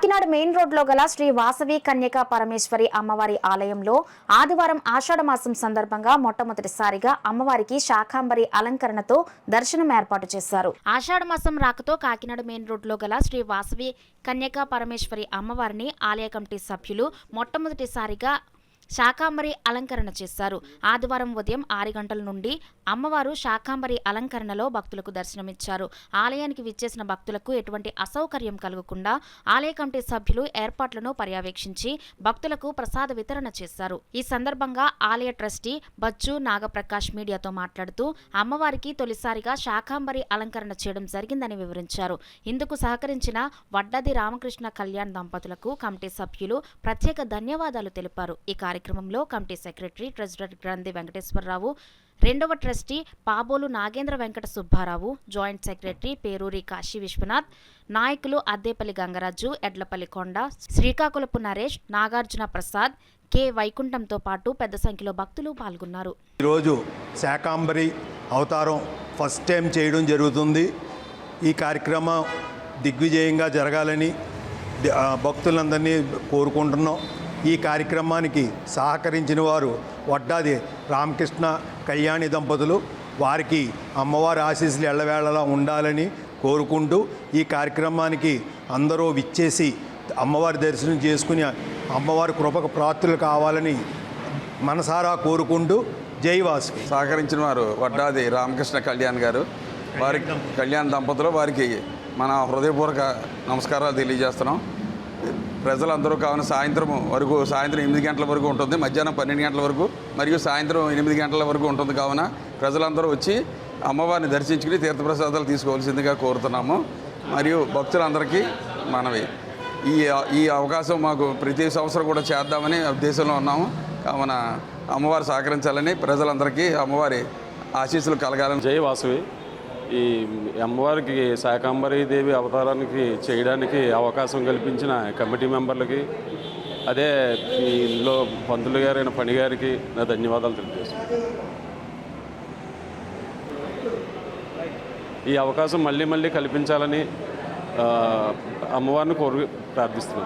Kakinada main రోడ్లో గల శ్రీ వాసవి కన్యకా పరమేశ్వరి అమ్మవారి ఆలయంలో ఆదివారం ఆషాఢ మాసం సందర్భంగా మొట్టమొదటిసారిగా అమ్మవారికి శాకాంబరి అలంకరణతో దర్శనం ఏర్పాటు చేశారు. ఆషాఢ మాసం రాకతో కాకినాడ మెయిన్ రోడ్లో గల శ్రీ వాసవి కన్యకా పరమేశ్వరి అమ్మవారిని ఆలయ కమిటీ సభ్యులు మొట్టమొదటిసారిగా శాకాంబరి అలంకరణ చేశారు. ఆదివారం ఉదయం 6 గంటల నుండి అమ్మవారు శాకాంబరి అలంకరణలో భక్తులకు దర్శనమిచ్చారు. ఆలయానికి విచ్చేసిన భక్తులకు ఎటువంటి అసౌకర్యం కలగకుండా ఆలయ కమిటీ సభ్యులు ఏర్పాట్లను పర్యవేక్షించి భక్తులకు ప్రసాద వితరణ చేశారు. ఈ సందర్భంగా ఆలయ ట్రస్టీ బచ్చు నాగప్రకాష్ మీడియాతో మాట్లాడుతూ అమ్మవారికి తొలిసారిగా శాకాంబరి అలంకరణ చేయడం జరిగిందని వివరించారు. ఇందుకు సహకరించిన వడ్డాది రామకృష్ణ కళ్యాణ్ దంపతులకు కమిటీ సభ్యులు ప్రత్యేక ధన్యవాదాలు తెలిపారు. ఈ కార్యక్రమంలో committee secretary treasurer Granthi Venkateswararao, రెండవ trustee Pabolu Nagendra Venkata Subbarao, joint secretary Peruri Kashi Vishwanath, నాయకులు అద్దేపల్లి గంగరాజు, ఎడ్లపల్లి కొండ, శ్రీకాకుళపు నరేష్, నాగార్జున ప్రసాద్, కె వైకుంఠంతో పాటు పెద్ద సంఖ్యలో భక్తులు పాల్గొన్నారు. ఈరోజు శాకాంబరి అవతారం ఫస్ట్ టైం చేయడం జరుగుతుంది. ఈ కార్యక్రమం దిగ్విజయంగా జరగాలని భక్తులందరినీ కోరుకుంటున్నాం. ఈ కార్యక్రమానికి సహకరించిన వారు వడ్డాది రామకృష్ణ కళ్యాణి దంపతులు, వారికి అమ్మవారి ఆశీస్సులు ఎల్లవేళలా ఉండాలని కోరుకుంటూ ఈ కార్యక్రమానికి అందరూ విచ్చేసి అమ్మవారి దర్శనం చేసుకుని అమ్మవారి కృపకు ప్రాప్తులు కావాలని మనసారా కోరుకుంటూ జై వాసవి. సహకరించిన వారు వడ్డాది రామకృష్ణ కళ్యాణ్ గారు, వారి కళ్యాణ్ దంపతులు, వారికి మన హృదయపూర్వక నమస్కారాలు తెలియజేస్తున్నాం. ప్రజలందరూ కావున సాయంత్రం 8 గంటల వరకు ఉంటుంది, మధ్యాహ్నం 12 గంటల వరకు మరియు సాయంత్రం 8 గంటల వరకు ఉంటుంది. కావున ప్రజలందరూ వచ్చి అమ్మవారిని దర్శించుకుని తీర్థప్రసాదాలు తీసుకోవాల్సిందిగా కోరుతున్నాము. మరియు భక్తులందరికీ మనవి ఈ అవకాశం మాకు ప్రతి సంవత్సరం కూడా చేద్దామని ఉద్దేశంలో ఉన్నాము. కావున అమ్మవారు సహకరించాలని, ప్రజలందరికీ అమ్మవారి ఆశీస్సులు కలగాలని. జై వాసవి. ఈ అమ్మవారికి శాకాంబరి దేవి అవతారానికి చేయడానికి అవకాశం కల్పించిన కమిటీ మెంబర్లకి, అదే ఇందులో పంతులు గారైన పని గారికి నా ధన్యవాదాలు తెలియజేస్తున్నాను. ఈ అవకాశం మళ్ళీ కల్పించాలని అమ్మవారిని ప్రార్థిస్తున్నాను.